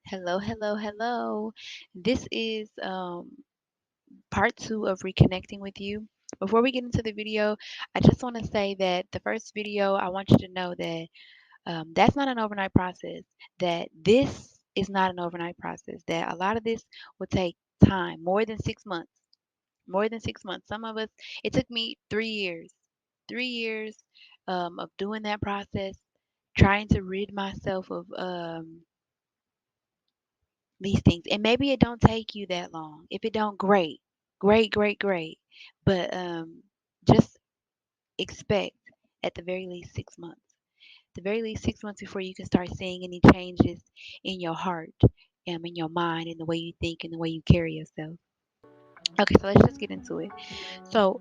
Hello, hello, hello. This is part two of Reconnecting with you. Before we get into the video, I just want to say that the first video, I want you to know that that's not an overnight process, that this is not an overnight process, that a lot of this will take time, more than 6 months, more than 6 months. Some of us, it took me 3 years, 3 years of doing that process, trying to rid myself of these things. And maybe it don't take you that long. If it don't, great. Great, great, great. But just expect at the very least 6 months. The very least 6 months before you can start seeing any changes in your heart, in your mind, in the way you think, and the way you carry yourself. Okay, so let's just get into it. So,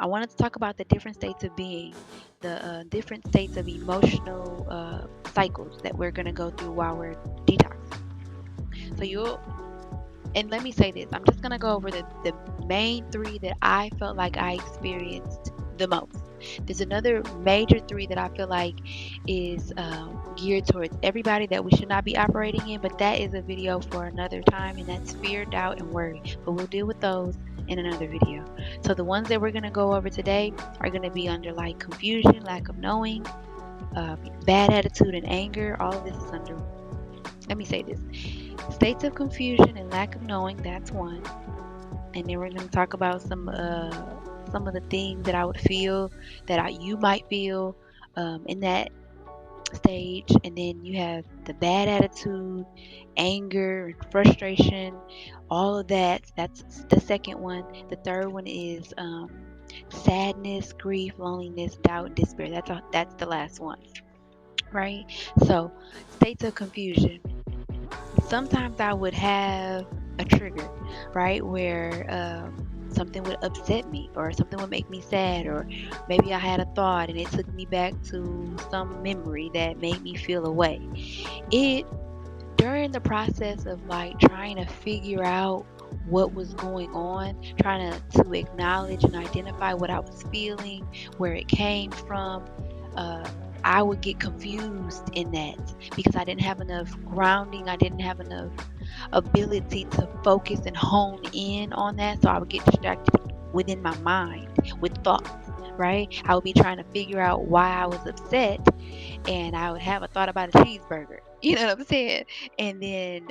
I wanted to talk about the different states of being, the different states of emotional cycles that we're going to go through while we're detoxing. So, and let me say this, I'm just going to go over the main three that I felt like I experienced the most. There's another major three that I feel like is geared towards everybody that we should not be operating in, but that is a video for another time, and that's fear, doubt, and worry. But we'll deal with those in another video. So the ones that we're going to go over today are going to be under like confusion, lack of knowing, bad attitude, and anger. All of this is under, let me say this, states of confusion and lack of knowing, that's one. And then we're going to talk about some of the things that I would feel that you might feel in that stage. And then you have the bad attitude, anger, and frustration, all of that. That's the second one. The third one is sadness, grief, loneliness, doubt, and despair. That's the last one, right? So states of confusion. Sometimes I would have a trigger, right, where something would upset me or something would make me sad, or maybe I had a thought and it took me back to some memory that made me feel a way. It During the process of like trying to figure out what was going on, trying to acknowledge and identify what I was feeling, where it came from, uh, I would get confused in that because I didn't have enough grounding. I didn't have enough ability to focus and hone in on that. So I would get distracted within my mind with thoughts, right? I would be trying to figure out why I was upset, and I would have a thought about a cheeseburger. You know what I'm saying? And then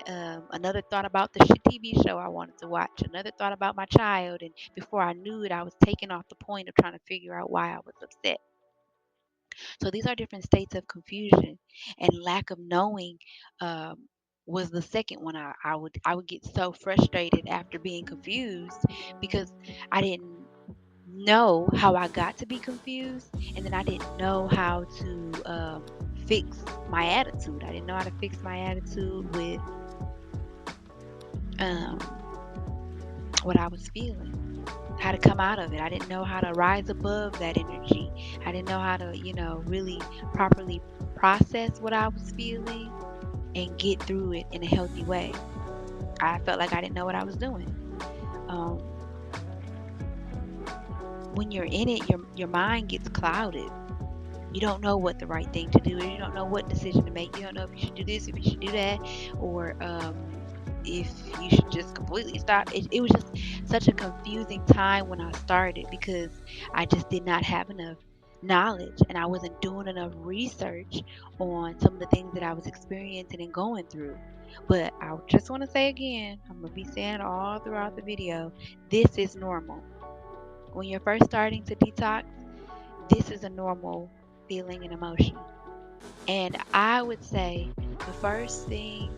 another thought about the TV show I wanted to watch. Another thought about my child. And before I knew it, I was taken off the point of trying to figure out why I was upset. So these are different states of confusion, and lack of knowing was the second one. I would get so frustrated after being confused because I didn't know how I got to be confused, and then I didn't know how to fix my attitude. I didn't know how to fix my attitude with um, what I was feeling, how to come out of it. I didn't know how to rise above that energy. I didn't know how to, really properly process what I was feeling and get through it in a healthy way. I felt like I didn't know what I was doing. Um, when you're in it, your mind gets clouded. You don't know what the right thing to do is. You don't know what decision to make. You don't know if you should do this, if you should do that, or if you should just completely stop. It was just such a confusing time when I started because I just did not have enough knowledge, and I wasn't doing enough research on some of the things that I was experiencing and going through. But I just want to say again, I'm going to be saying all throughout the video, this is normal. When you're first starting to detox, this is a normal feeling and emotion. And I would say the first thing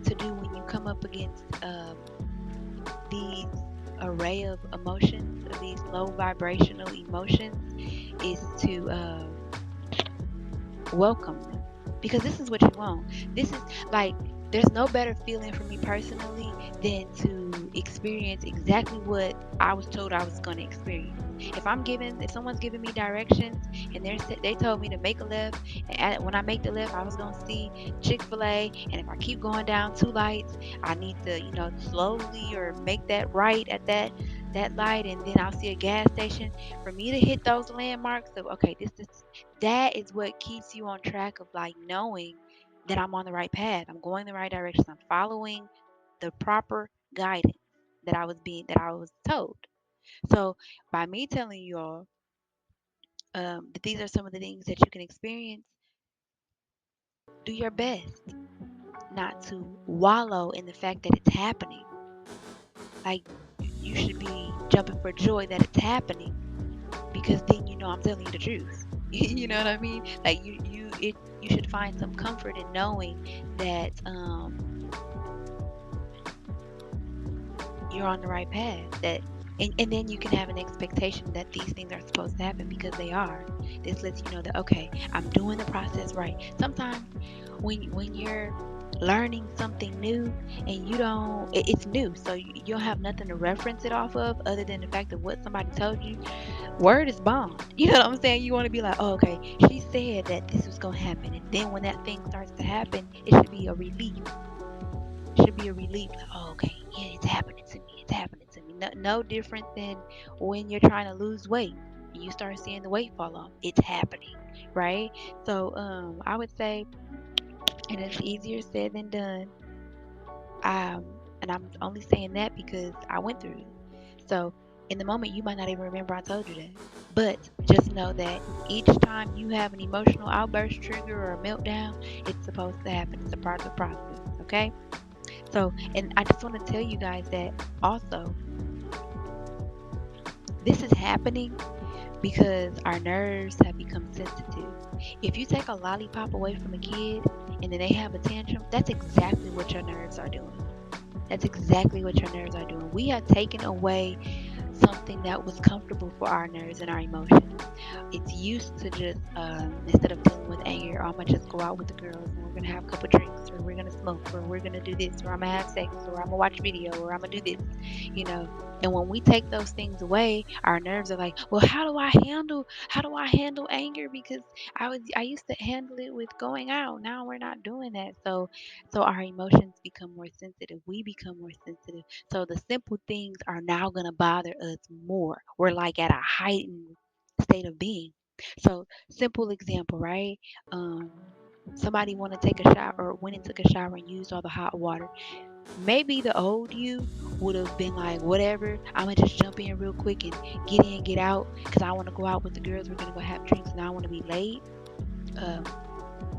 to do when you come up against these array of emotions, of these low vibrational emotions, is to welcome them, because this is what you want. This is like, there's no better feeling for me personally than to experience exactly what I was told I was going to experience. If someone's giving me directions and they told me to make a left, and when I make the left I was going to see Chick-fil-A, and if I keep going down two lights I need to, slowly or make that right at that light, and then I'll see a gas station. For me to hit those landmarks of, okay, this is, that is what keeps you on track of like knowing that I'm on the right path. I'm going the right direction. I'm following the proper guidance that I was told. So by me telling you all that these are some of the things that you can experience, do your best not to wallow in the fact that it's happening. Like, you should be jumping for joy that it's happening, because then you know I'm telling you the truth. You know what I mean? Like, you should find some comfort in knowing that you're on the right path. And then you can have an expectation that these things are supposed to happen, because they are. This lets you know that, okay, I'm doing the process right. Sometimes when you're learning something new and it's new, so you don't have nothing to reference it off of other than the fact of what somebody told you. Word is bond. You know what I'm saying? You want to be like, oh, okay, she said that this was going to happen. And then when that thing starts to happen, it should be a relief. It should be a relief. Like, oh, okay, yeah, it's happening to me. It's happening to me. No, no different than when you're trying to lose weight and you start seeing the weight fall off. It's happening, right? So I would say, and it's easier said than done. And I'm only saying that because I went through it. So in the moment, you might not even remember I told you that. But just know that each time you have an emotional outburst, trigger, or a meltdown, it's supposed to happen. It's a part of the process. Okay? So, and I just want to tell you guys that also, this is happening because our nerves have become sensitive. If you take a lollipop away from a kid and then they have a tantrum, that's exactly what your nerves are doing. That's exactly what your nerves are doing. We have taken away something that was comfortable for our nerves and our emotions. It's used to just, instead of dealing with anger, I'm gonna just go out with the girls and we're gonna have a couple drinks, or we're gonna smoke, or we're gonna do this, or I'm gonna have sex, or I'm gonna watch video, or I'm gonna do this, you know. And when we take those things away, our nerves are like, well, how do I handle anger? Because I used to handle it with going out. Now we're not doing that. So our emotions become more sensitive. We become more sensitive. So the simple things are now gonna bother us more. We're like at a heightened state of being. So simple example, right? Um, Somebody want to take a shower, or went and took a shower and used all the hot water. Maybe the old you would have been like, whatever, I'm gonna just jump in real quick and get in, get out, because I want to go out with the girls. We're gonna go have drinks, and I want to be late. Um,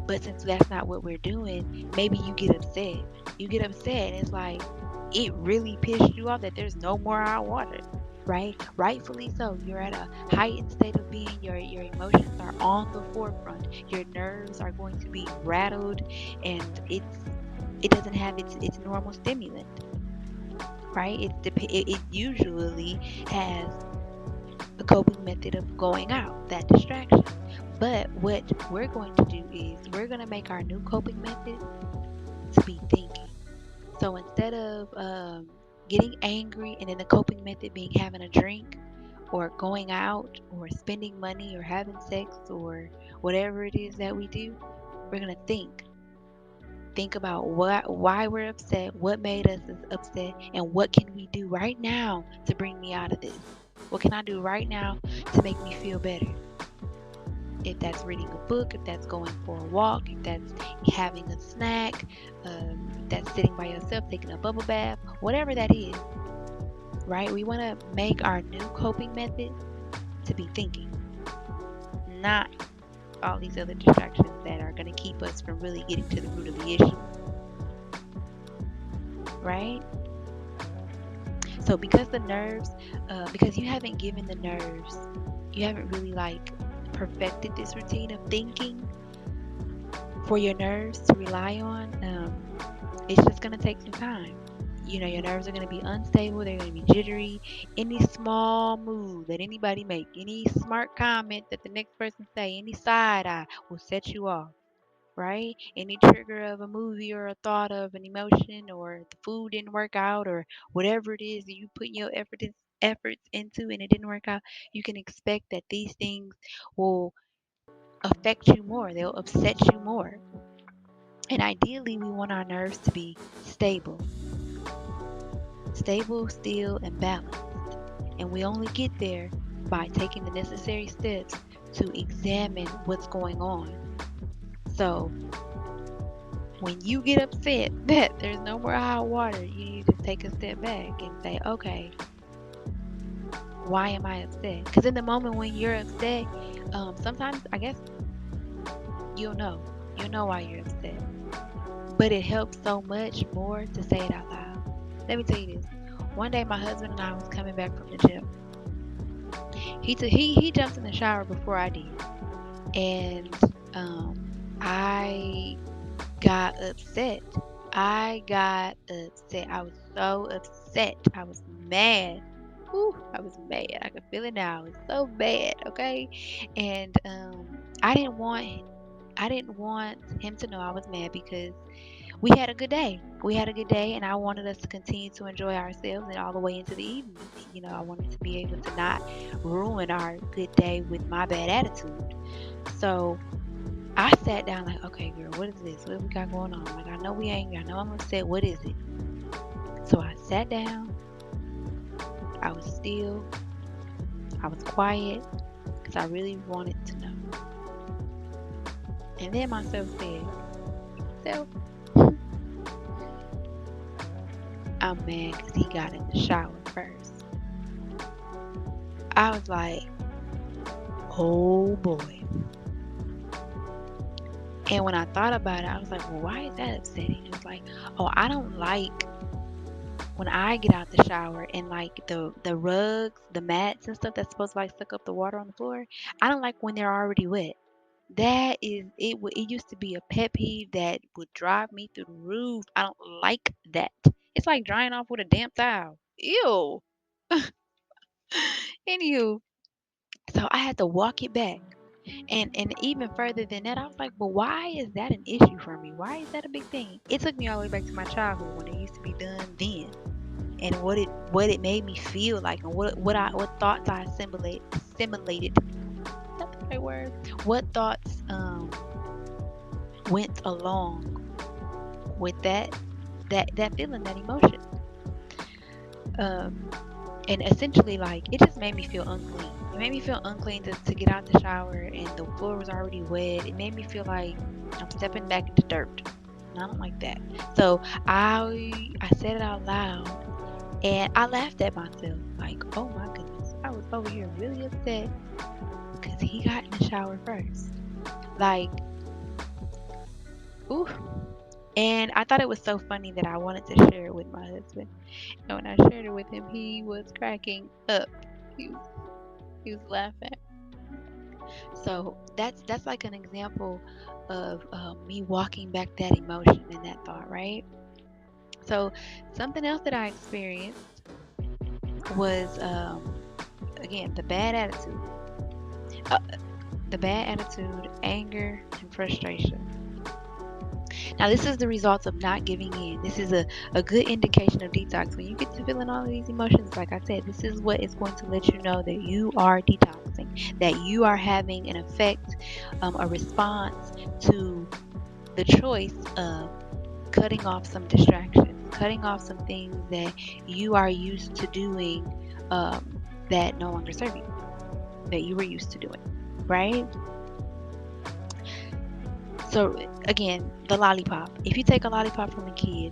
but since that's not what we're doing, maybe you get upset. You get upset, and it's like, it really pissed you off that there's no more hot water, right? Rightfully so. You're at a heightened state of being. Your emotions are on the forefront. Your nerves are going to be rattled, and it doesn't have its normal stimulant, right? It usually has a coping method of going out, that distraction. But what we're going to do is we're going to make our new coping method to be thinking. So instead of getting angry and then the coping method being having a drink or going out or spending money or having sex or whatever it is that we do, we're going to think. Think about why we're upset, what made us upset, and what can we do right now to bring me out of this? What can I do right now to make me feel better? If that's reading a book, if that's going for a walk, if that's having a snack, if that's sitting by yourself, taking a bubble bath, whatever that is, right? We want to make our new coping method to be thinking, not all these other distractions that are going to keep us from really getting to the root of the issue, right? So because you haven't given the nerves, you haven't really like perfected this routine of thinking for your nerves to rely on. It's just gonna take some time. Your nerves are going to be unstable. They're going to be jittery. Any small move that anybody make, any smart comment that the next person say, any side eye will set you off, right? Any trigger of a movie or a thought of an emotion or the food didn't work out or whatever it is that you put your efforts into and it didn't work out, you can expect that these things will affect you more. They'll upset you more. And ideally, we want our nerves to be stable, still, and balanced. And we only get there by taking the necessary steps to examine what's going on. So when you get upset that there's no more hot water, you need to take a step back and say, okay, why am I upset? Because in the moment when you're upset, sometimes I guess you'll know. You'll know why you're upset. But it helps so much more to say it out loud. Let me tell you this. One day my husband and I was coming back from the gym. He jumped in the shower before I did. And I got upset. I got upset. I was so upset. I was mad. Whew, I was mad. I could feel it now. It was so bad, okay? And I didn't want him to know I was mad because we had a good day. We had a good day, and I wanted us to continue to enjoy ourselves and all the way into the evening. I wanted to be able to not ruin our good day with my bad attitude. So I sat down like, okay, girl, what is this? What we got going on? Like, I know we angry. I know I'm upset. What is it? So I sat down. I was still. I was quiet because I really wanted to know. And then myself said, self, I'm mad because he got in the shower first. I was like, oh boy. And when I thought about it, I was like, well, why is that upsetting? It was like, oh, I don't like when I get out the shower and like the rugs, the mats and stuff that's supposed to like suck up the water on the floor. I don't like when they're already wet. That is it. It used to be a pet peeve that would drive me through the roof. I don't like that. It's like drying off with a damp towel. Ew. Anywho, so I had to walk it back. And even further than that, I was like, well, why is that an issue for me? Why is that a big thing? It took me all the way back to my childhood when it used to be done then, and what it made me feel like, and what thoughts I assimilated. Is that the right word? What thoughts went along with that feeling, that emotion. Um, and essentially, like, it just made me feel unclean. It made me feel unclean to get out the shower and the floor was already wet. It made me feel like I'm stepping back into dirt. And I don't like that. So I said it out loud and I laughed at myself. Like, oh my goodness. I was over here really upset because he got in the shower first. Like, ooh. And I thought it was so funny that I wanted to share it with my husband. And when I shared it with him, he was cracking up. He was laughing. So that's like an example of me walking back that emotion and that thought, right? So something else that I experienced was again uh, the bad attitude, anger, and frustration. Now this is the result of not giving in. This is a good indication of detox. When you get to feeling all of these emotions, like I said, this is what is going to let you know that you are detoxing, that you are having an effect, a response to the choice of cutting off some distractions, cutting off some things that you are used to doing that no longer serve you, that you were used to doing, right? So, again, the lollipop. If you take a lollipop from a kid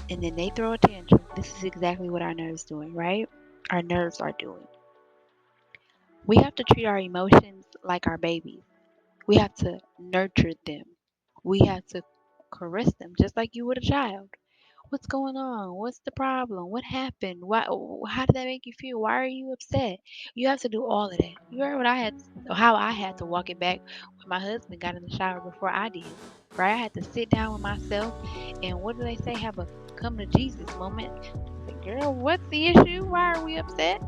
and then they throw a tantrum, this is exactly what our nerves doing, right? Our nerves are doing. We have to treat our emotions like our babies. We have to nurture them. We have to caress them just like you would a child. What's going on? What's the problem? What happened? Why? How did that make you feel? Why are you upset? You have to do all of that. You heard what I had, how I had to walk it back when my husband got in the shower before I did. right? I had to sit down with myself and what do they say? Have a come to Jesus moment. Say, girl, what's the issue? Why are we upset?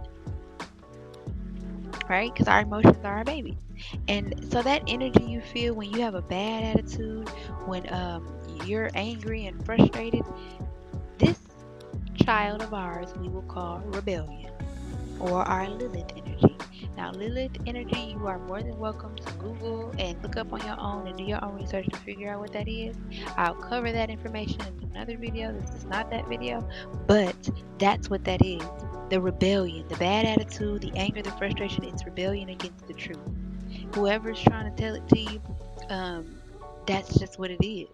Right? Because our emotions are our babies. And so that energy you feel when you have a bad attitude, when you're angry and frustrated, this child of ours we will call rebellion or our Lilith energy. Now, Lilith energy, you are more than welcome to Google and look up on your own and do your own research to figure out what that is. I'll cover that information in another video. This is not that video, but that's what that is. The rebellion, the bad attitude, the anger, the frustration, it's rebellion against the truth. Whoever's trying to tell it to you, um, that's just what it is.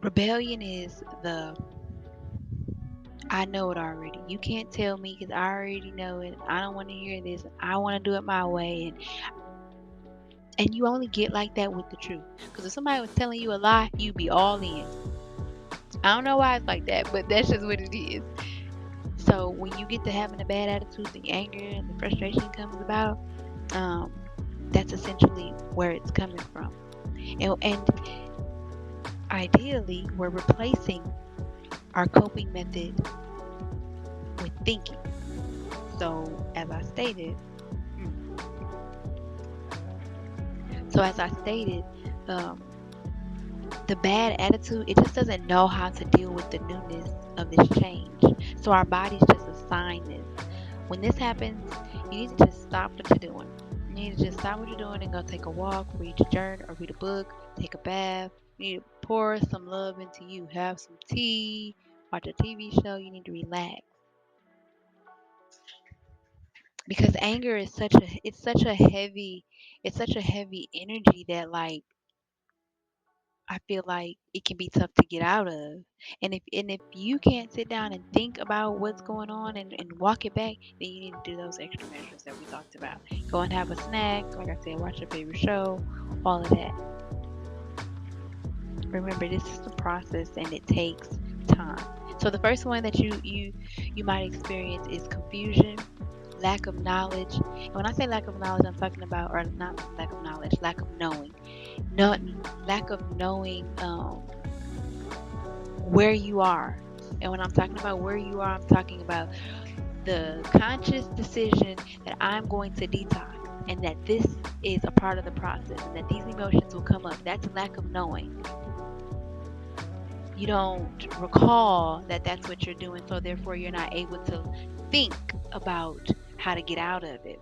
Rebellion is the I know it already. You can't tell me because I already know it. I don't want to hear this. I want to do it my way. And you only get like that with the truth. Because if somebody was telling you a lie, you'd be all in. I don't know why it's like that, but that's just what it is. So when you get to having a bad attitude, the anger and the frustration comes about, um, that's essentially where it's coming from. And ideally, we're replacing our coping method with thinking. So as I stated, um, the bad attitude, it just doesn't know how to deal with the newness of this change. So our bodies just assign this. When this happens, you need to just stop what you're doing. You need to just stop what you're doing and go take a walk, read a journal, or read a book, take a bath. You need to pour some love into you. Have some tea, watch a TV show. You need to relax. Because anger is such a heavy energy that like I feel like it can be tough to get out of. And if you can't sit down and think about what's going on and walk it back, then you need to do those extra measures that we talked about. Go and have a snack, like I said, watch your favorite show, all of that. Remember, this is a process and it takes time. So the first one that you might experience is confusion, lack of knowledge. And when I say lack of knowledge, I'm talking about or not lack of knowledge, lack of knowing. Not lack of knowing where you are. And when I'm talking about where you are, I'm talking about the conscious decision that I'm going to detox and that this is a part of the process and that these emotions will come up. That's a lack of knowing. You don't recall that that's what you're doing, so therefore you're not able to think about how to get out of it.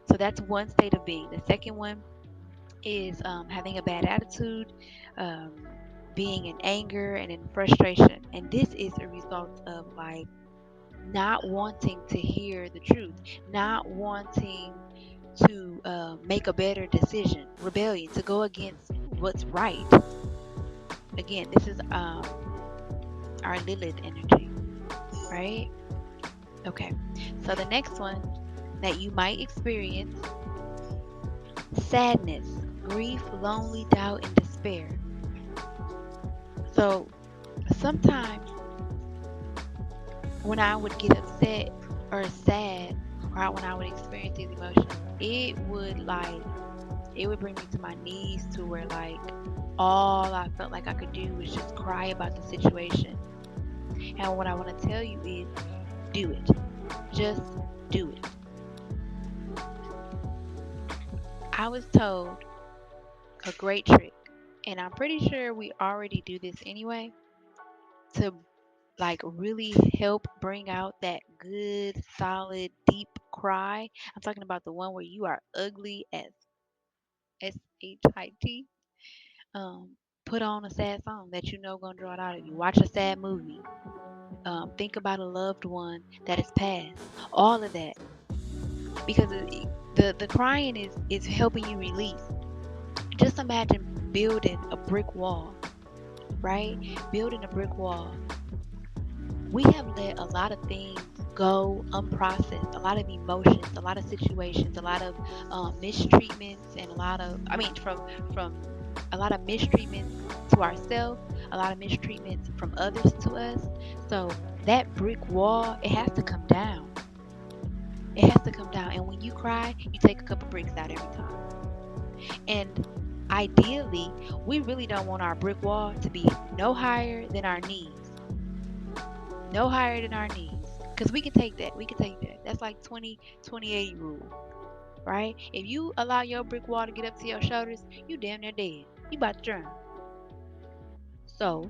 So that's one state of being. The second one is having a bad attitude, um, being in anger and in frustration. And this is a result of like not wanting to hear the truth, not wanting to make a better decision, rebellion, to go against what's right. Again, this is our Lilith energy, right? Okay, so the next one that you might experience sadness, grief, lonely, doubt, and despair. So sometimes when I would get upset or sad, or when I would experience these emotions, it would bring me to my knees to where like all I felt like I could do was just cry about the situation. And what I want to tell you is do it. Just do it. I was told a great trick, and I'm pretty sure we already do this anyway, to like really help bring out that good, solid, deep cry. I'm talking about the one where you are ugly as shit. Put on a sad song that you know gonna draw it out of you. Watch a sad movie. Think about a loved one that has passed. All of that, because the crying is helping you release. Just imagine building a brick wall, right? Building a brick wall. We have let a lot of things go unprocessed, a lot of emotions, a lot of situations, a lot of mistreatments, and from a lot of mistreatments to ourselves, a lot of mistreatments from others to us. So that brick wall, it has to come down. It has to come down. And when you cry, you take a couple bricks out every time. And ideally, we really don't want our brick wall to be no higher than our knees. No higher than our knees. Because we can take that. We can take that. That's like 20/20/80 rule, right? If you allow your brick wall to get up to your shoulders, you damn near dead. You about to drown. So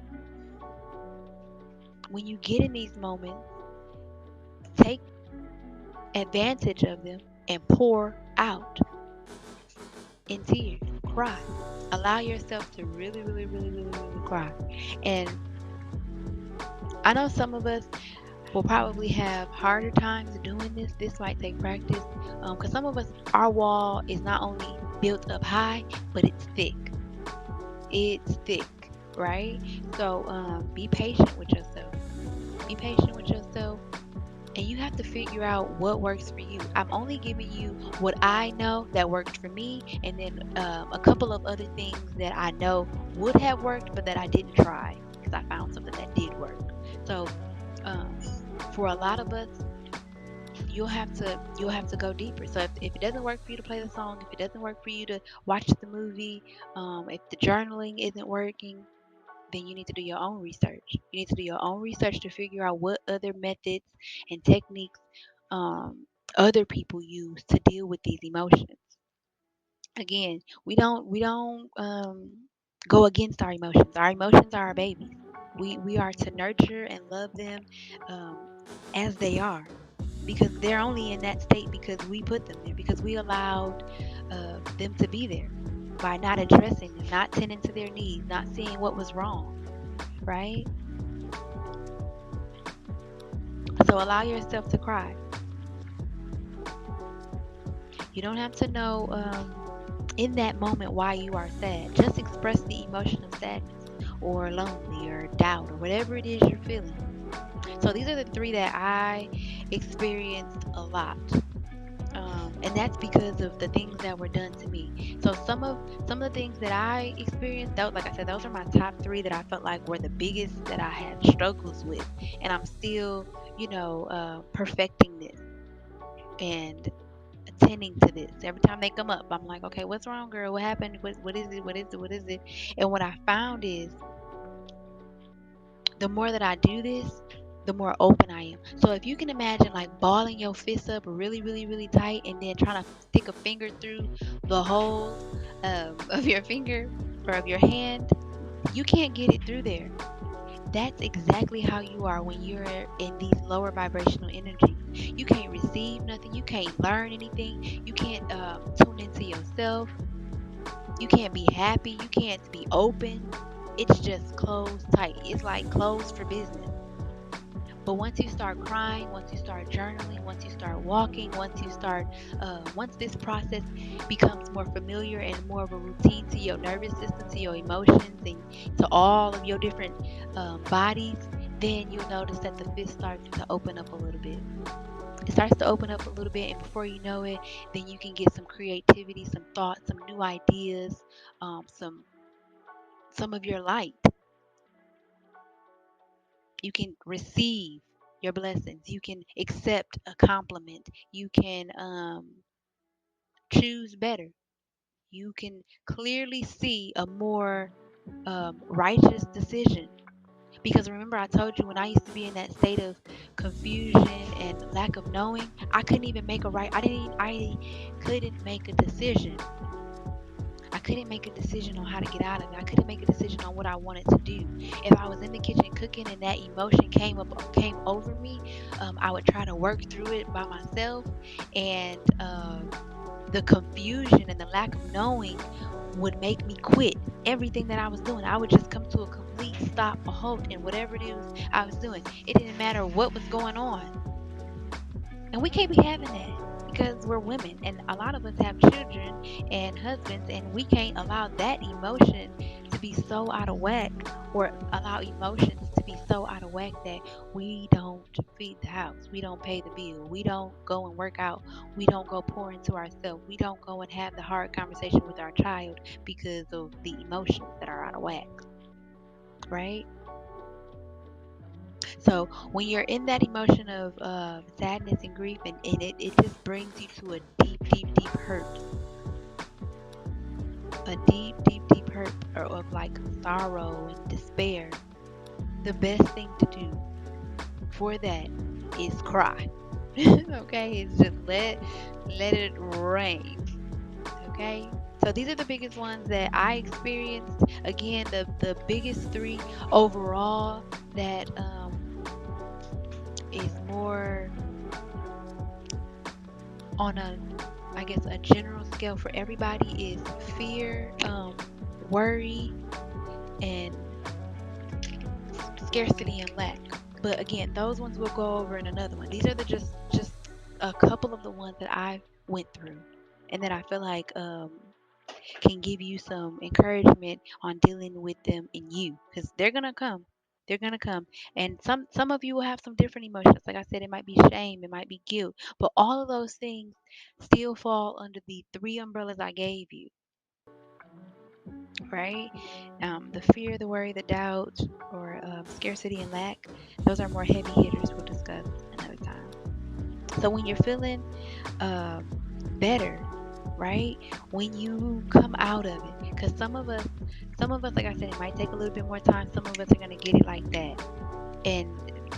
when you get in these moments, take advantage of them and pour out in tears. Cry. Allow yourself to really, really, really, really, really cry. And I know some of us will probably have harder times doing this. This might take practice. Because some of us, our wall is not only built up high, but it's thick. It's thick, right? So be patient with yourself. Be patient with yourself. And you have to figure out what works for you. I'm only giving you what I know that worked for me, and then a couple of other things that I know would have worked, but that I didn't try because I found something that did work. So, um, for a lot of us, you'll have to go deeper. So if it doesn't work for you to play the song, if it doesn't work for you to watch the movie, if the journaling isn't working, then you need to do your own research. You need to do your own research to figure out what other methods and techniques other people use to deal with these emotions. Again, we don't go against our emotions. Our emotions are our babies. We are to nurture and love them um, as they are, because they're only in that state because we put them there, because we allowed them to be there by not addressing them, not tending to their needs, not seeing what was wrong, right? So allow yourself to cry. You don't have to know in that moment why you are sad. Just express the emotion of sadness or lonely or doubt or whatever it is you're feeling. So these are the three that I experienced a lot. And that's because of the things that were done to me. So some of the things that I experienced, those, like I said, those are my top three that I felt like were the biggest that I had struggles with, and I'm still, perfecting this and attending to this. Every time they come up, I'm like, okay, what's wrong, girl? What happened? What is it? What is it? What is it? And what I found is the more that I do this, the more open I am. So if you can imagine like balling your fist up really, really, really tight and then trying to stick a finger through the hole of your finger or of your hand, you can't get it through there. That's exactly how you are when you're in these lower vibrational energies. You can't receive nothing. You can't learn anything. You can't tune into yourself. You can't be happy. You can't be open. It's just closed tight. It's like closed for business. But once you start crying, once you start journaling, once you start walking, once this process becomes more familiar and more of a routine to your nervous system, to your emotions, and to all of your different bodies, then you'll notice that the fist starts to open up a little bit. It starts to open up a little bit, and before you know it, then you can get some creativity, some thoughts, some new ideas, some of your light. You can receive your blessings. You can accept a compliment. You can choose better. You can clearly see a more righteous decision. Because remember, I told you when I used to be in that state of confusion and lack of knowing, I couldn't even make a right. I couldn't make a decision. I couldn't make a decision on how to get out of it. I couldn't make a decision on what I wanted to do. If I was in the kitchen cooking and that emotion came over me, I would try to work through it by myself, and the confusion and the lack of knowing would make me quit everything that I was doing. I would just come to a complete stop, a halt in whatever it is I was doing. It didn't matter what was going on. And we can't be having that because we're women, and a lot of us have children and husbands, and we can't allow that emotion to be so out of whack, or allow emotions to be so out of whack that we don't feed the house, we don't pay the bill, we don't go and work out, we don't go pour into ourselves, we don't go and have the hard conversation with our child because of the emotions that are out of whack, right? So when you're in that emotion of sadness and grief, and it just brings you to a deep, deep, deep hurt, a deep, deep, deep hurt, or of like sorrow and despair, the best thing to do for that is cry. Okay, it's just let it rain. Okay, so these are the biggest ones that I experienced. Again, the biggest three overall that is more on a, I guess, a general scale for everybody is fear, worry, and scarcity and lack. But again, those ones we'll go over in another one. These are the just a couple of the ones that I went through, and that I feel like can give you some encouragement on dealing with them in you, because they're gonna come. They're gonna come, and some of you will have some different emotions. Like I said, it might be shame, it might be guilt, but all of those things still fall under the three umbrellas I gave you, right? The fear, the worry, the doubt, or scarcity and lack. Those are more heavy hitters. We'll discuss another time. So when you're feeling better, right? When you come out of it, because some of us, like I said, it might take a little bit more time. Some of us are gonna get it like that, and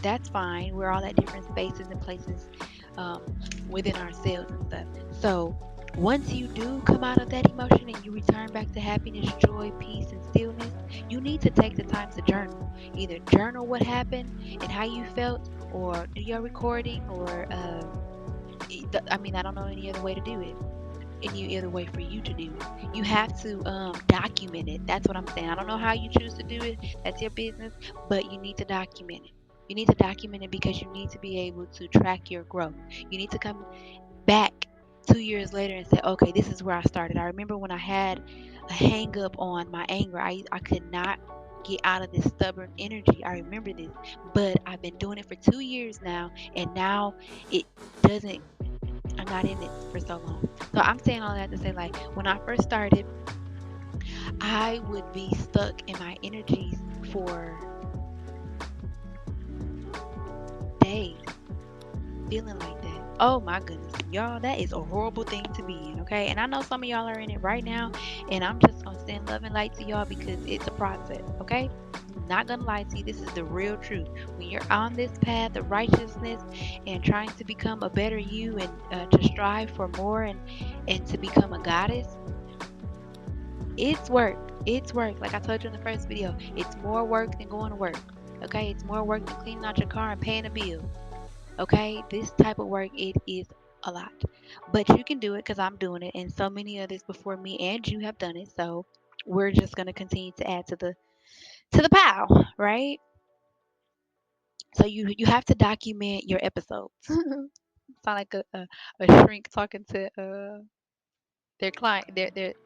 that's fine. We're all at different spaces and places um, within ourselves and stuff. So once you do come out of that emotion and you return back to happiness, joy, peace, and stillness, you need to take the time to journal. Either journal what happened and how you felt, or do your recording, or I mean, I don't know any other way to do it, any other way for you to do it. You have to document it. That's what I'm saying. I don't know how you choose to do it. That's your business, but you need to document it. You need to document it because you need to be able to track your growth. You need to come back 2 years later and say, okay, this is where I started. I remember when I had a hang up on my anger. I could not get out of this stubborn energy. I remember this, but I've been doing it for 2 years now, and now it doesn't, I'm not in it for so long. So I'm saying all that to say, like, when I first started, I would be stuck in my energies for days, feeling like that. Oh my goodness, y'all, that is a horrible thing to be in, okay? And I know some of y'all are in it right now, and I'm just gonna send love and light to y'all because it's a process, okay? I'm not gonna lie to you, this is the real truth. When you're on this path of righteousness and trying to become a better you, and to strive for more, and to become a goddess, it's work. It's work. Like I told you in the first video, it's more work than going to work. Okay, it's more work than cleaning out your car and paying a bill. Okay, this type of work, it is a lot, but you can do it because I'm doing it, and so many others before me and you have done it. So we're just gonna continue to add to the pile, right? So you have to document your episodes. Sound like a shrink talking to their client,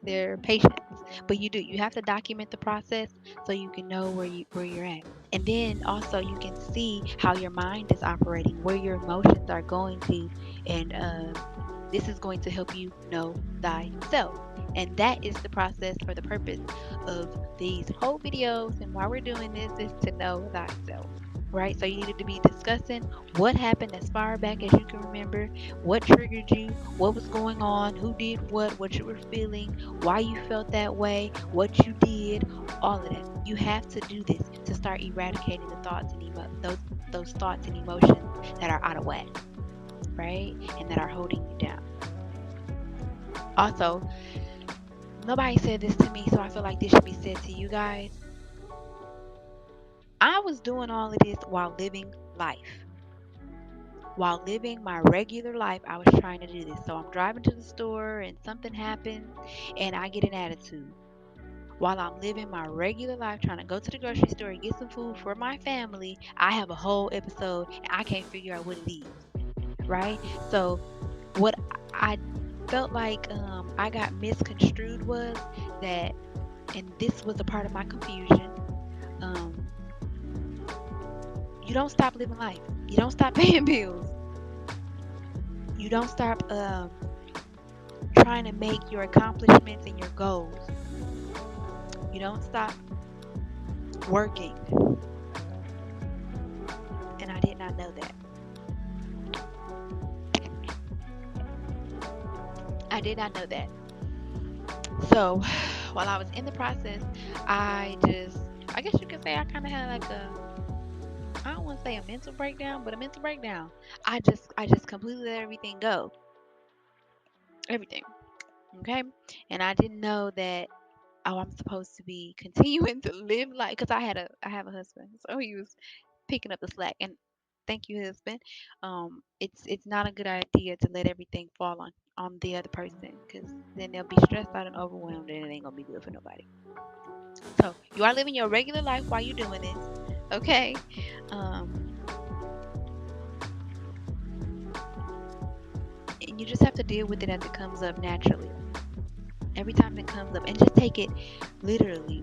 their patients. But you have to document the process so you can know where you're at, and then also you can see how your mind is operating, where your emotions are going to, and this is going to help you know thyself. And that is the process, for the purpose of these whole videos, and why we're doing this is to know thyself, right? So you needed to be discussing what happened as far back as you can remember, what triggered you, what was going on, who did what you were feeling, why you felt that way, what you did, all of that. You have to do this to start eradicating the thoughts and those thoughts and emotions that are out of whack, right? And that are holding you down. Also, nobody said this to me, so I feel like this should be said to you guys. I was doing all of this while living life. While living my regular life, I was trying to do this. So I'm driving to the store and something happens and I get an attitude. While I'm living my regular life, trying to go to the grocery store and get some food for my family, I have a whole episode and I can't figure out what it is, right? So what I felt like I got misconstrued was that, and this was a part of my confusion. Um, you don't stop living life. You don't stop paying bills. You don't stop trying to make your accomplishments and your goals. You don't stop working not know that. I did not know that. So while I was in the process, I just, I guess you could say I kind of had like a, I don't want to say a mental breakdown, but a mental breakdown. I just completely let everything go. Everything. Okay. And I didn't know that, oh, I'm supposed to be continuing to live like, because I have a husband, so he was picking up the slack. And thank you, husband. It's not a good idea to let everything fall on the other person, because then they'll be stressed out and overwhelmed, and it ain't gonna be good for nobody. So you are living your regular life while you're doing this, okay? Um, and you just have to deal with it as it comes up naturally. Every time it comes up, and just take it literally,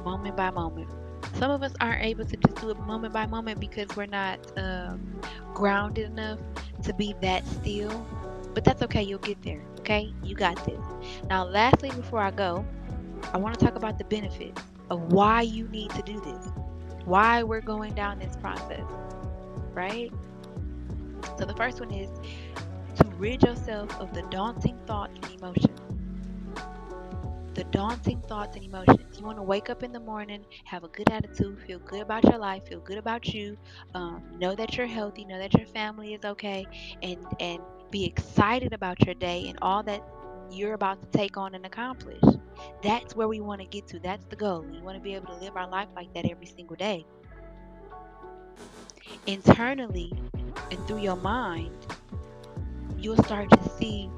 moment by moment. Some of us aren't able to just do it moment by moment because we're not grounded enough to be that still. But that's okay, you'll get there, okay? You got this. Now, lastly, before I go, I want to talk about the benefits of why you need to do this, why we're going down this process, right? So, the first one is to rid yourself of the daunting thoughts and emotions. The daunting thoughts and emotions. You want to wake up in the morning, have a good attitude, feel good about your life, feel good about you, know that you're healthy, know that your family is okay, and be excited about your day and all that you're about to take on and accomplish. That's where we want to get to. That's the goal. We want to be able to live our life like that every single day. Internally and through your mind, you'll start to see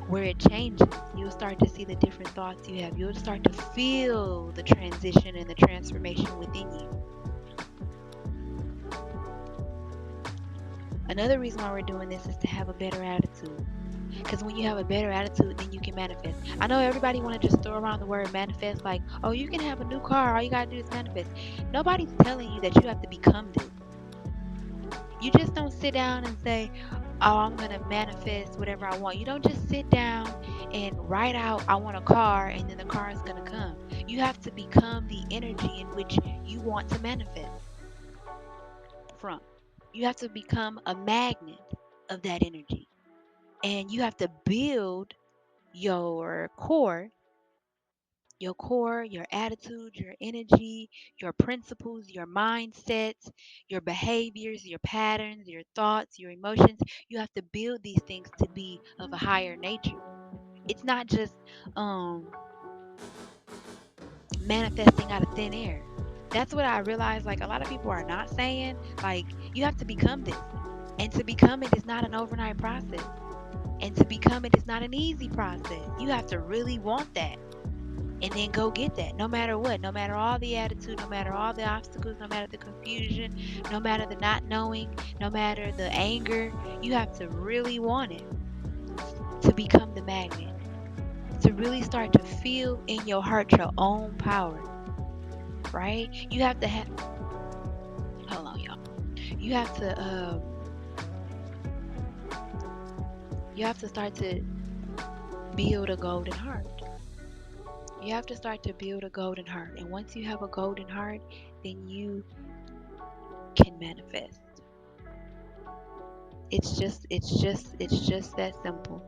where it changes. You'll start to see the different thoughts you have. You'll start to feel the transition and the transformation within you. Another reason why we're doing this is to have a better attitude. Because when you have a better attitude, then you can manifest. I know everybody want to just throw around the word manifest like, oh, you can have a new car. All you got to do is manifest. Nobody's telling you that you have to become this. You just don't sit down and say, oh, I'm going to manifest whatever I want. You don't just sit down and write out, I want a car, and then the car is going to come. You have to become the energy in which you want to manifest from. You have to become a magnet of that energy. And you have to build your core, your attitude, your energy, your principles, your mindsets, your behaviors, your patterns, your thoughts, your emotions. You have to build these things to be of a higher nature. It's not just um, manifesting out of thin air. That's what I realized. Like, a lot of people are not saying, like, you have to become this. And to become it is not an overnight process. And to become it is not an easy process. You have to really want that and then go get that, no matter what, no matter all the attitude, no matter all the obstacles, no matter the confusion, no matter the not knowing, no matter the anger. You have to really want it to become the magnet, to really start to feel in your heart your own power, right? You have to have, hold on, y'all. You have to, you have to start to build a golden heart. You have to start to build a golden heart. And once you have a golden heart, then you can manifest. It's just that simple.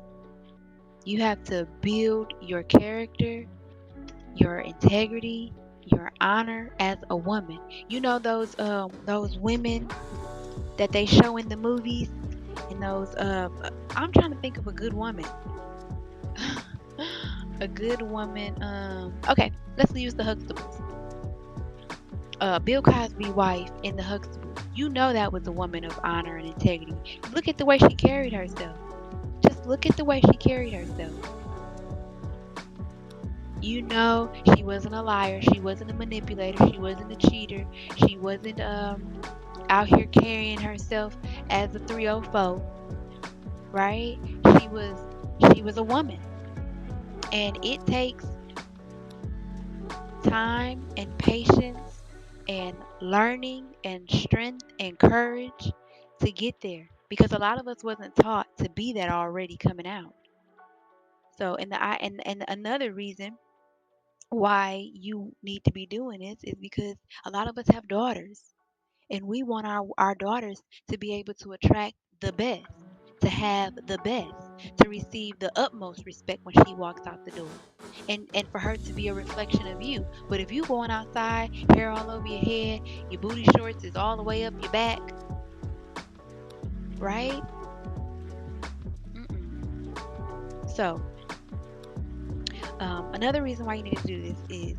You have to build your character, your integrity, your honor as a woman. You know those women that they show in the movies, and those I'm trying to think of a good woman. A good woman, okay, let's use the Huxtables. Bill Cosby's wife in the Huxtables. You know that was a woman of honor and integrity. Look at the way she carried herself. Just look at the way she carried herself. You know, she wasn't a liar. She wasn't a manipulator. She wasn't a cheater. She wasn't out here carrying herself as a 304, right? She was she was a woman. And it takes time and patience and learning and strength and courage to get there, because a lot of us wasn't taught to be that already coming out. So, and another reason why you need to be doing this is because a lot of us have daughters, And we want our daughters to be able to attract the best, to have the best, to receive the utmost respect when she walks out the door. And for her to be a reflection of you. But if you going outside, hair all over your head, your booty shorts is all the way up your back, right? Mm-mm. So, another reason why you need to do this is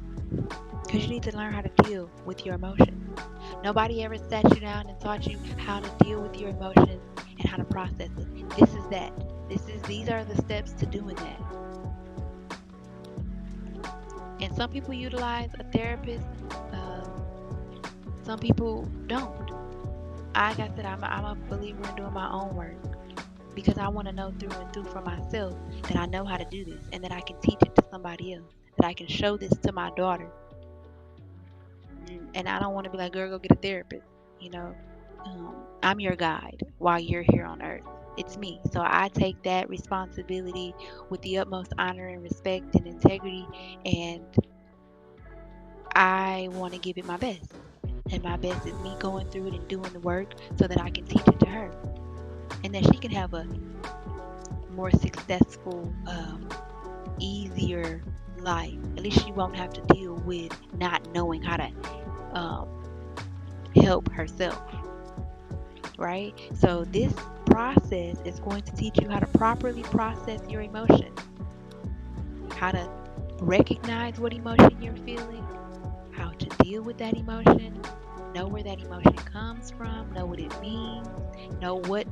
because you need to learn how to deal with your emotions. Nobody ever sat you down and taught you how to deal with your emotions and how to process it. This is that. These are the steps to doing that. And some people utilize a therapist. Some people don't. Like I said, I'm a believer in doing my own work because I want to know through and through for myself that I know how to do this and that I can teach it to somebody else. That I can show this to my daughter. And I don't want to be like, girl, go get a therapist. You know, I'm your guide while you're here on earth. It's me. So I take that responsibility with the utmost honor and respect and integrity. And I want to give it my best. And my best is me going through it and doing the work so that I can teach it to her. And that she can have a more successful, easier life. At least she won't have to deal with not knowing how to um, help herself, right? So this process is going to teach you how to properly process your emotions, how to recognize what emotion you're feeling, how to deal with that emotion, know where that emotion comes from, know what it means, know what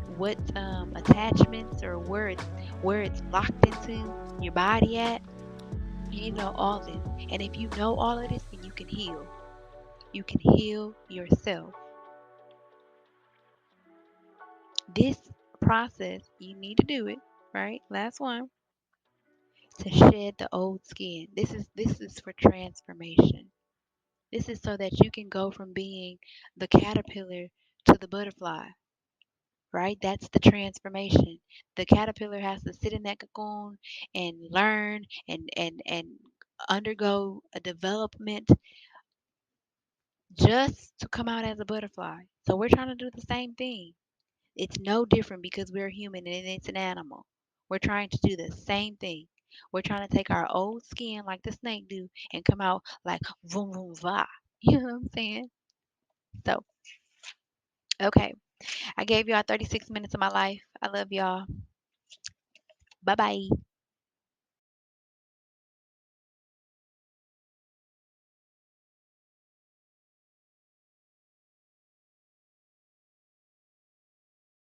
attachments or where it's locked into your body at. You need to know all this. And if you know all of this, then you can heal. You can heal yourself. This process, you need to do it, right? Last one, to shed the old skin. This is for transformation. This is so that you can go from being the caterpillar to the butterfly, right? That's the transformation. The caterpillar has to sit in that cocoon and learn and undergo a development just to come out as a butterfly. So we're trying to do the same thing. It's no different because we're human and it's an animal. We're trying to do the same thing. We're trying to take our old skin like the snake do and come out like vroom vroom va. You know what I'm saying? So, okay. I gave y'all 36 minutes of my life. I love y'all. Bye bye.